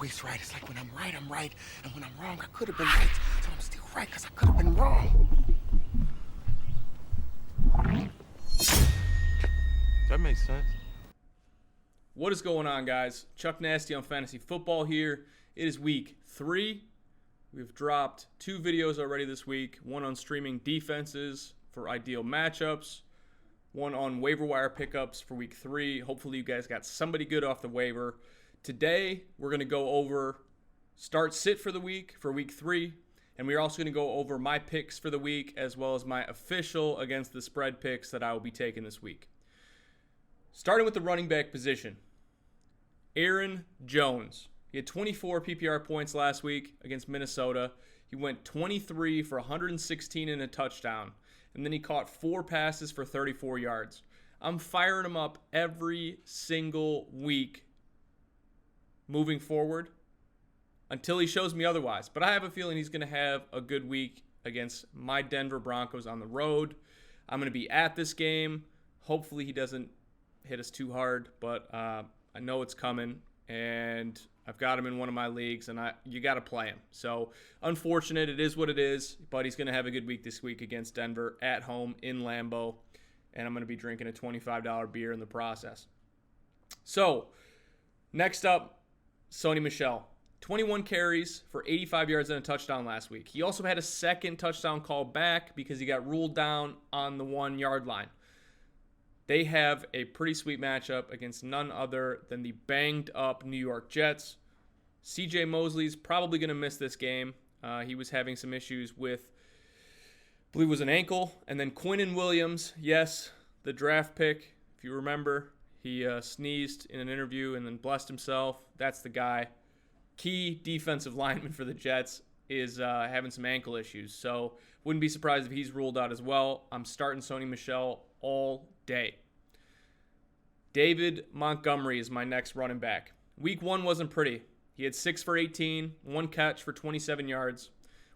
always right. It's like when I'm right, I'm right. And when I'm wrong, I could have been right. So I'm still right because I could have been wrong. That makes sense. What is going on, guys? Chuck Nasty on Fantasy Football here. It is week 3. We've dropped 2 videos already this week. One on streaming defenses for ideal matchups. One on waiver wire pickups for week 3. Hopefully you guys got somebody good off the waiver. Today, we're going to go over start-sit for the week for week 3. And we're also going to go over my picks for the week as well as my official against the spread picks that I will be taking this week. Starting with the running back position, Aaron Jones. He had 24 PPR points last week against Minnesota. He went 23 for 116 and a touchdown. And then he caught 4 passes for 34 yards. I'm firing him up every single week moving forward until he shows me otherwise. But I have a feeling he's going to have a good week against my Denver Broncos on the road. I'm going to be at this game. Hopefully he doesn't hit us too hard, but I know it's coming, and I've got him in one of my leagues, and you got to play him. So, unfortunate, it is what it is, but he's going to have a good week this week against Denver at home in Lambeau, and I'm going to be drinking a $25 beer in the process. So, next up, Sony Michel. 21 carries for 85 yards and a touchdown last week. He also had a second touchdown call back because he got ruled down on the 1-yard line. They have a pretty sweet matchup against none other than the banged-up New York Jets. C.J. Mosley's probably going to miss this game. He was having some issues with, I believe it was an ankle. And then Quinnen Williams, yes, the draft pick. If you remember, he sneezed in an interview and then blessed himself. That's the guy. Key defensive lineman for the Jets is having some ankle issues. So wouldn't be surprised if he's ruled out as well. I'm starting Sony Michel all day. David Montgomery is my next running back. Week 1 wasn't pretty. He had 6 for 18, 1 catch for 27 yards.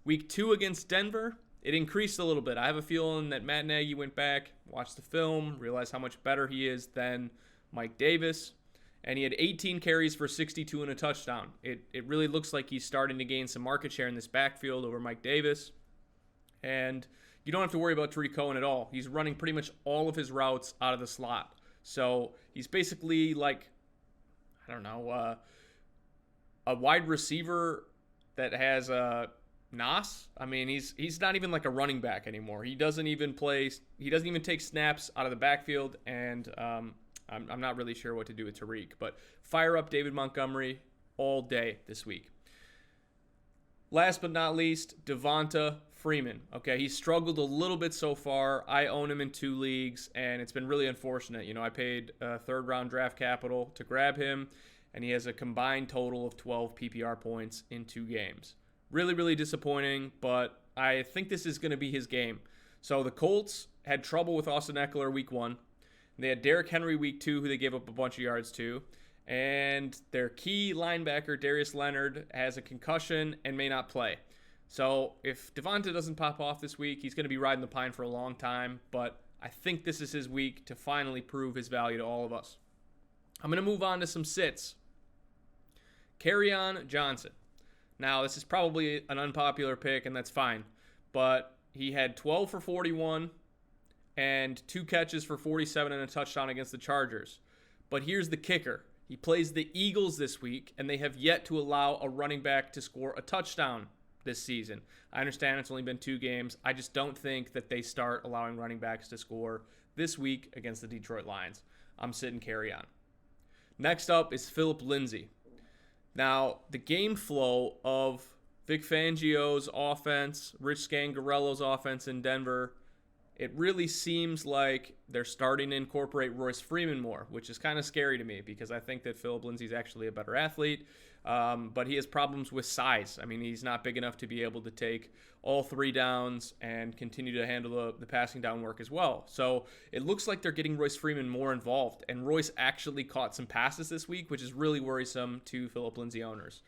Week 2 against Denver, it increased a little bit. I have a feeling that Matt Nagy went back, watched the film, realized how much better he is than Mike Davis, and he had 18 carries for 62 and a touchdown. It really looks like he's starting to gain some market share in this backfield over Mike Davis, and you don't have to worry about Tariq Cohen at all. He's running pretty much all of his routes out of the slot. So he's basically like, I don't know, a wide receiver that has a NOS. I mean, he's not even like a running back anymore. He doesn't even take snaps out of the backfield, and I'm not really sure what to do with Tariq. But fire up David Montgomery all day this week. Last but not least, Devonta Freeman. Okay, he struggled a little bit so far. I own him in 2 leagues, and it's been really unfortunate. I paid third-round draft capital to grab him, and he has a combined total of 12 PPR points in 2 games. Really, really disappointing, but I think this is going to be his game. So the Colts had trouble with Austin Eckler week 1. They had Derrick Henry week 2, who they gave up a bunch of yards to. And their key linebacker, Darius Leonard, has a concussion and may not play. So if Devonta doesn't pop off this week, he's going to be riding the pine for a long time. But I think this is his week to finally prove his value to all of us. I'm going to move on to some sits. Kerryon Johnson. Now, this is probably an unpopular pick, and that's fine. But he had 12 for 41 and 2 catches for 47 and a touchdown against the Chargers. But here's the kicker. He plays the Eagles this week, and they have yet to allow a running back to score a touchdown this season. I understand it's only been 2 games. I just don't think that they start allowing running backs to score this week against the Detroit Lions. I'm sitting Kerryon. Next up is Philip Lindsay. Now, the game flow of Vic Fangio's offense, Rich Scangarello's offense in Denver, it really seems like they're starting to incorporate Royce Freeman more, which is kind of scary to me because I think that Philip Lindsay is actually a better athlete, but he has problems with size. I mean, he's not big enough to be able to take all 3 downs and continue to handle the passing down work as well. So it looks like they're getting Royce Freeman more involved, and Royce actually caught some passes this week, which is really worrisome to Philip Lindsay owners.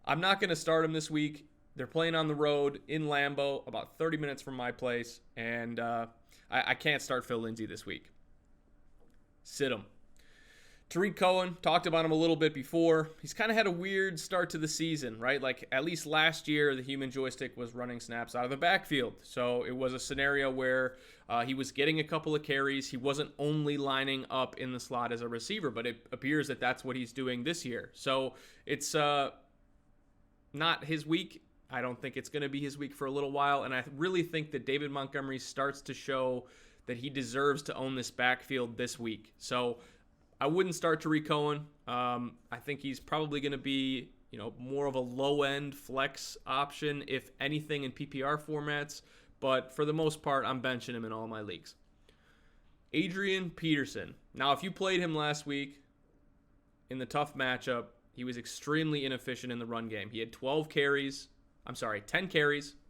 I'm not going to start him this week. They're playing on the road in Lambeau, about 30 minutes from my place, and I can't start Phil Lindsay this week. Sit him. Tariq Cohen, talked about him a little bit before. He's kind of had a weird start to the season, right? Like, at least last year, the human joystick was running snaps out of the backfield. So it was a scenario where he was getting a couple of carries. He wasn't only lining up in the slot as a receiver, but it appears that that's what he's doing this year. So it's not his week. I don't think it's going to be his week for a little while. And I really think that David Montgomery starts to show that he deserves to own this backfield this week. So I wouldn't start Tariq Cohen. I think he's probably going to be, more of a low-end flex option, if anything, in PPR formats. But for the most part, I'm benching him in all my leagues. Adrian Peterson. Now, if you played him last week in the tough matchup, he was extremely inefficient in the run game. He had 10 carries,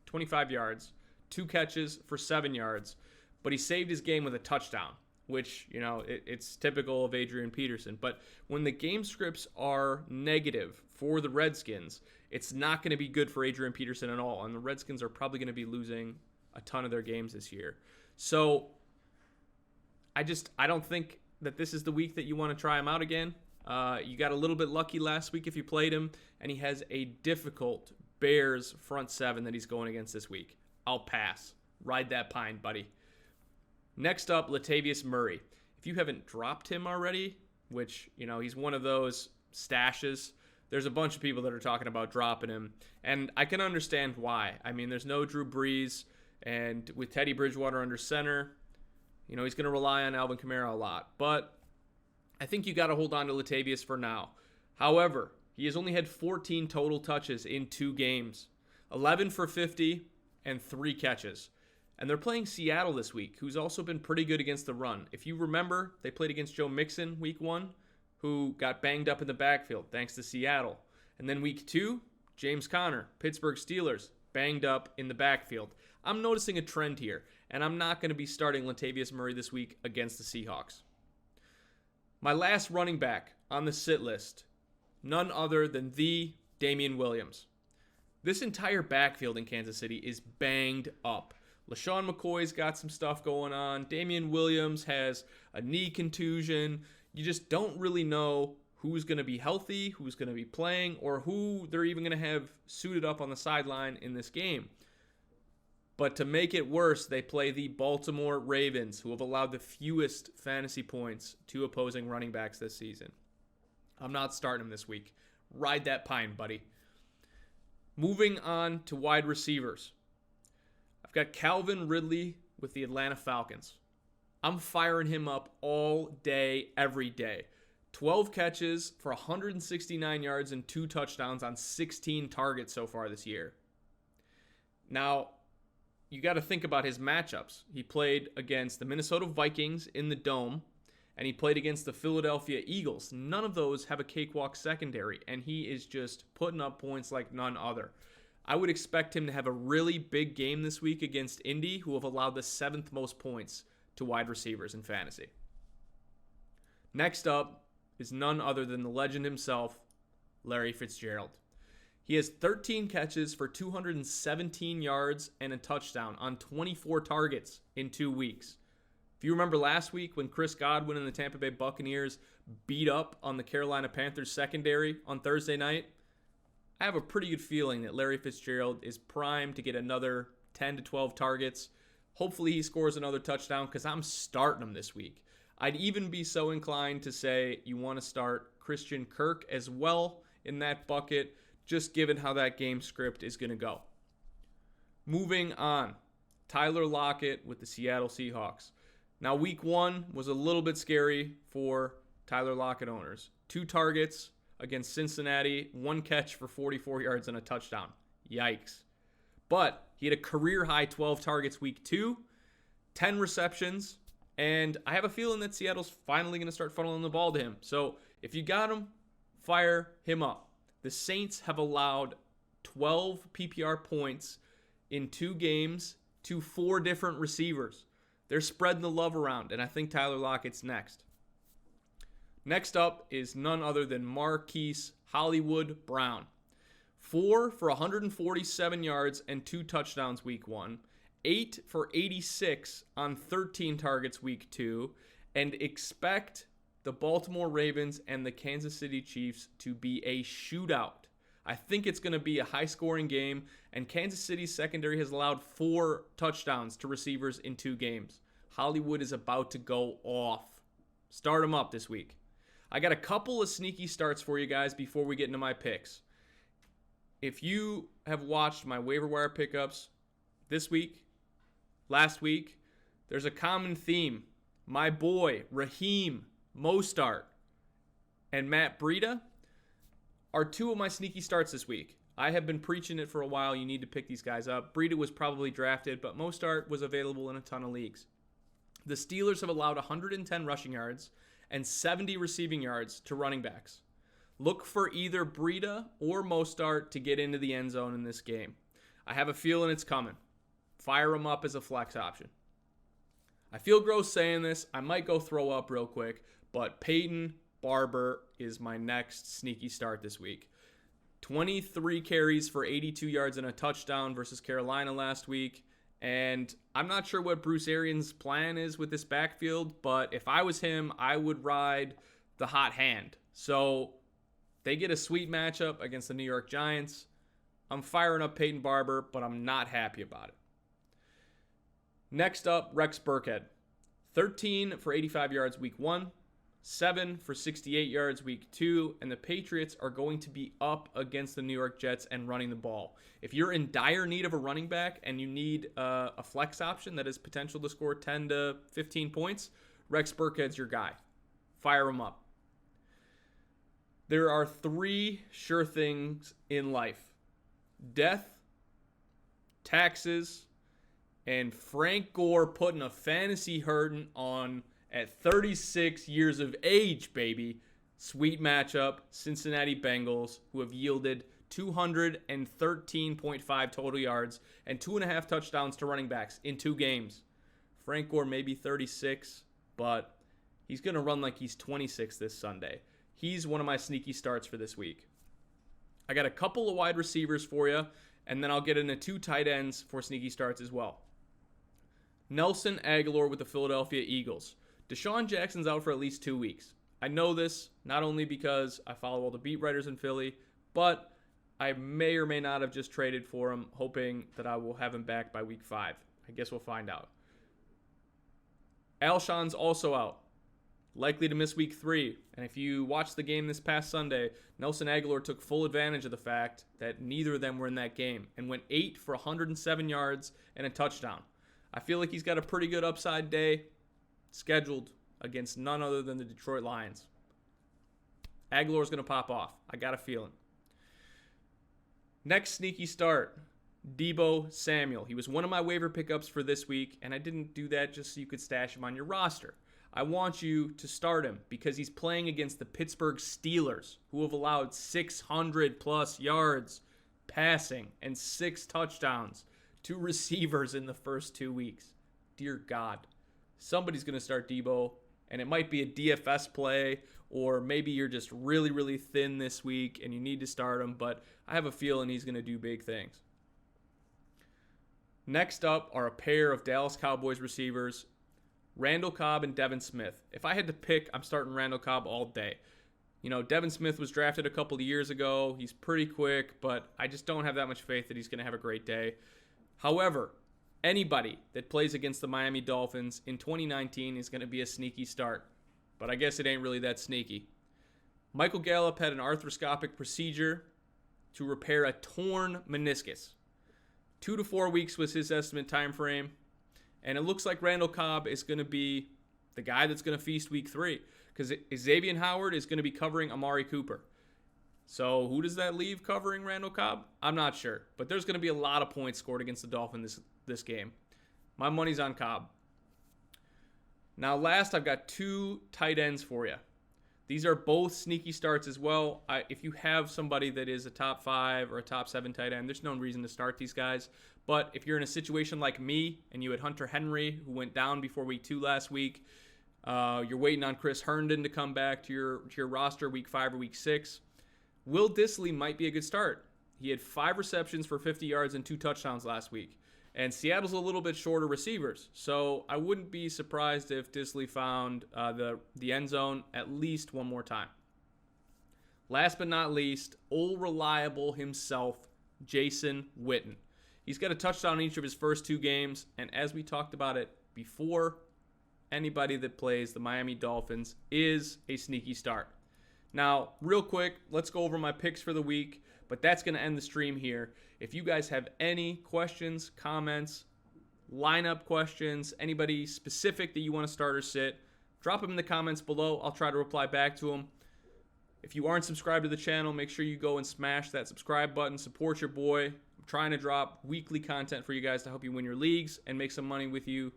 25 yards, 2 catches for 7 yards, but he saved his game with a touchdown, which, it's typical of Adrian Peterson. But when the game scripts are negative for the Redskins, it's not going to be good for Adrian Peterson at all. And the Redskins are probably going to be losing a ton of their games this year. So I don't think that this is the week that you want to try him out again. You got a little bit lucky last week if you played him, and he has a difficult Bears front seven that he's going against this week. I'll pass. Ride that pine, buddy. Next up, Latavius Murray. If you haven't dropped him already, which, he's one of those stashes, there's a bunch of people that are talking about dropping him, and I can understand why. I mean, there's no Drew Brees, and with Teddy Bridgewater under center, he's going to rely on Alvin Kamara a lot. But I think you got to hold on to Latavius for now. However, he has only had 14 total touches in 2 games, 11 for 50 and 3 catches. And they're playing Seattle this week, who's also been pretty good against the run. If you remember, they played against Joe Mixon week 1, who got banged up in the backfield thanks to Seattle. And then week 2, James Conner, Pittsburgh Steelers, banged up in the backfield. I'm noticing a trend here, and I'm not going to be starting Latavius Murray this week against the Seahawks. My last running back on the sit list, none other than the Damian Williams. This entire backfield in Kansas City is banged up. LaShawn McCoy's got some stuff going on. Damian Williams has a knee contusion. You just don't really know who's going to be healthy, who's going to be playing, or who they're even going to have suited up on the sideline in this game. But to make it worse, they play the Baltimore Ravens, who have allowed the fewest fantasy points to opposing running backs this season. I'm not starting them this week. Ride that pine, buddy. Moving on to wide receivers. I've got Calvin Ridley with the Atlanta Falcons. I'm firing him up all day, every day. 12 catches for 169 yards and 2 touchdowns on 16 targets so far this year. Now, you got to think about his matchups. He played against the Minnesota Vikings in the Dome, and he played against the Philadelphia Eagles. None of those have a cakewalk secondary, and he is just putting up points like none other. I would expect him to have a really big game this week against Indy, who have allowed the 7th most points to wide receivers in fantasy. Next up is none other than the legend himself, Larry Fitzgerald. He has 13 catches for 217 yards and a touchdown on 24 targets in 2 weeks. If you remember last week when Chris Godwin and the Tampa Bay Buccaneers beat up on the Carolina Panthers secondary on Thursday night, I have a pretty good feeling that Larry Fitzgerald is primed to get another 10 to 12 targets. Hopefully he scores another touchdown because I'm starting him this week. I'd even be so inclined to say you want to start Christian Kirk as well in that bucket, just given how that game script is going to go. Moving on, Tyler Lockett with the Seattle Seahawks. Now, week 1 was a little bit scary for Tyler Lockett owners. 2 targets against Cincinnati, 1 catch for 44 yards and a touchdown. Yikes. But he had a career-high 12 targets week 2, 10 receptions, and I have a feeling that Seattle's finally going to start funneling the ball to him. So if you got him, fire him up. The Saints have allowed 12 PPR points in 2 games to 4 different receivers. They're spreading the love around, and I think Tyler Lockett's next. Next up is none other than Marquise Hollywood Brown. 4 for 147 yards and 2 touchdowns week 1. 8 for 86 on 13 targets week 2. And expect the Baltimore Ravens and the Kansas City Chiefs to be a shootout. I think it's going to be a high-scoring game, and Kansas City's secondary has allowed 4 touchdowns to receivers in 2 games. Hollywood is about to go off. Start them up this week. I got a couple of sneaky starts for you guys before we get into my picks. If you have watched my waiver wire pickups this week, last week, there's a common theme. My boy, Raheem Mostart, and Matt Breida are 2 of my sneaky starts this week. I have been preaching it for a while. You need to pick these guys up. Breida was probably drafted, but Mostart was available in a ton of leagues. The Steelers have allowed 110 rushing yards and 70 receiving yards to running backs. Look for either Breida or Mostart to get into the end zone in this game. I have a feeling it's coming. Fire them up as a flex option. I feel gross saying this. I might go throw up real quick, but Peyton Barber is my next sneaky start this week. 23 carries for 82 yards and a touchdown versus Carolina last week. And I'm not sure what Bruce Arians' plan is with this backfield, but if I was him, I would ride the hot hand. So they get a sweet matchup against the New York Giants. I'm firing up Peyton Barber, but I'm not happy about it. Next up, Rex Burkhead. 13 for 85 yards week 1. 7 for 68 yards week 2, and the Patriots are going to be up against the New York Jets and running the ball. If you're in dire need of a running back and you need a flex option that has potential to score 10 to 15 points, Rex Burkhead's your guy. Fire him up. There are 3 sure things in life: death, taxes, and Frank Gore putting a fantasy hurting on at 36 years of age, baby. Sweet matchup. Cincinnati Bengals, who have yielded 213.5 total yards and 2.5 touchdowns to running backs in 2 games. Frank Gore may be 36, but he's going to run like he's 26 this Sunday. He's one of my sneaky starts for this week. I got a couple of wide receivers for you, and then I'll get into 2 tight ends for sneaky starts as well. Nelson Aguilar with the Philadelphia Eagles. Deshaun Jackson's out for at least 2 weeks. I know this not only because I follow all the beat writers in Philly, but I may or may not have just traded for him, hoping that I will have him back by week 5. I guess we'll find out. Alshon's also out, likely to miss week 3. And if you watched the game this past Sunday, Nelson Aguilar took full advantage of the fact that neither of them were in that game and went 8 for 107 yards and a touchdown. I feel like he's got a pretty good upside day scheduled against none other than the Detroit Lions. Aguilar's going to pop off. I got a feeling. Next sneaky start, Deebo Samuel. He was one of my waiver pickups for this week, and I didn't do that just so you could stash him on your roster. I want you to start him because he's playing against the Pittsburgh Steelers, who have allowed 600-plus yards passing and 6 touchdowns to receivers in the first 2 weeks. Dear God. Somebody's going to start Deebo, and it might be a DFS play, or maybe you're just really, really thin this week and you need to start him, but I have a feeling he's going to do big things. Next up are a pair of Dallas Cowboys receivers, Randall Cobb and Devin Smith. If I had to pick, I'm starting Randall Cobb all day. You know, Devin Smith was drafted a couple of years ago. He's pretty quick, but I just don't have that much faith that he's going to have a great day. However, anybody that plays against the Miami Dolphins in 2019 is going to be a sneaky start. But I guess it ain't really that sneaky. Michael Gallup had an arthroscopic procedure to repair a torn meniscus. 2 to 4 weeks was his estimate time frame. And it looks like Randall Cobb is going to be the guy that's going to feast week 3. Because Xavier Howard is going to be covering Amari Cooper. So who does that leave covering Randall Cobb? I'm not sure. But there's going to be a lot of points scored against the Dolphins this game. My money's on Cobb. Now last, I've got 2 tight ends for you. These are both sneaky starts as well. If you have somebody that is a top 5 or a top 7 tight end, there's no reason to start these guys. But if you're in a situation like me and you had Hunter Henry, who went down before week 2 last week, you're waiting on Chris Herndon to come back to your roster week 5 or week 6, Will Dissly might be a good start. He had 5 receptions for 50 yards and 2 touchdowns last week. And Seattle's a little bit shorter receivers. So I wouldn't be surprised if Disley found the end zone at least one more time. Last but not least, old reliable himself, Jason Witten. He's got a touchdown in each of his first 2 games. And as we talked about it before, anybody that plays the Miami Dolphins is a sneaky start. Now, real quick, let's go over my picks for the week, but that's going to end the stream here. If you guys have any questions, comments, lineup questions, anybody specific that you want to start or sit, drop them in the comments below. I'll try to reply back to them. If you aren't subscribed to the channel, make sure you go and smash that subscribe button. Support your boy. I'm trying to drop weekly content for you guys to help you win your leagues and make some money with you.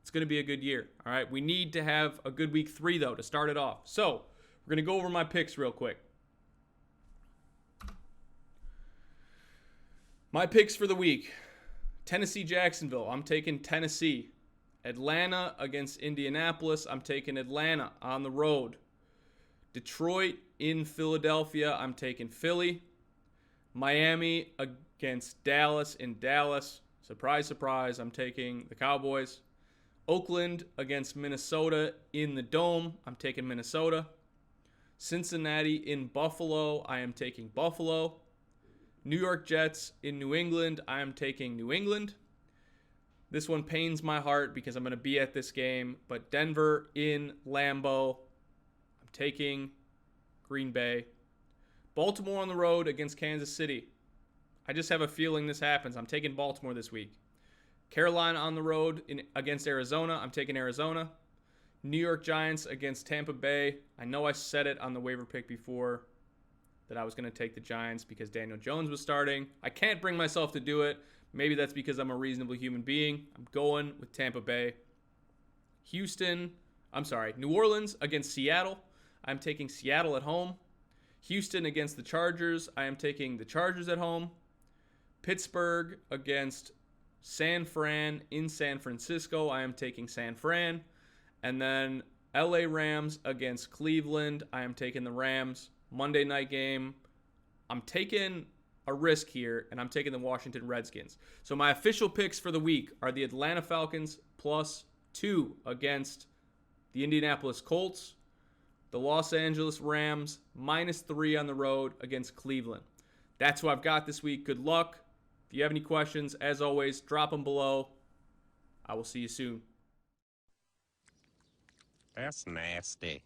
It's going to be a good year, all right? We need to have a good week 3, though, to start it off. So we're going to go over my picks real quick. My picks for the week. Tennessee-Jacksonville. I'm taking Tennessee. Atlanta against Indianapolis. I'm taking Atlanta on the road. Detroit in Philadelphia. I'm taking Philly. Miami against Dallas in Dallas. Surprise, surprise. I'm taking the Cowboys. Oakland against Minnesota in the Dome. I'm taking Minnesota. Cincinnati in Buffalo. I am taking Buffalo. New York Jets in New England. I am taking New England. This one pains my heart because I'm going to be at this game. But Denver in Lambeau. I'm taking Green Bay. Baltimore on the road against Kansas City. I just have a feeling this happens. I'm taking Baltimore this week. Carolina on the road against Arizona. I'm taking Arizona. New York Giants against Tampa Bay. I know I said it on the waiver pick before that I was going to take the Giants because Daniel Jones was starting. I can't bring myself to do it. Maybe that's because I'm a reasonable human being. I'm going with Tampa Bay. New Orleans against Seattle. I'm taking Seattle at home. Houston against the Chargers. I am taking the Chargers at home. Pittsburgh against San Fran in San Francisco. I am taking San Fran. And then LA Rams against Cleveland. I am taking the Rams. Monday night game. I'm taking a risk here, and I'm taking the Washington Redskins. So my official picks for the week are the Atlanta Falcons +2 against the Indianapolis Colts. The Los Angeles Rams -3 on the road against Cleveland. That's what I've got this week. Good luck. If you have any questions, as always, drop them below. I will see you soon. That's nasty.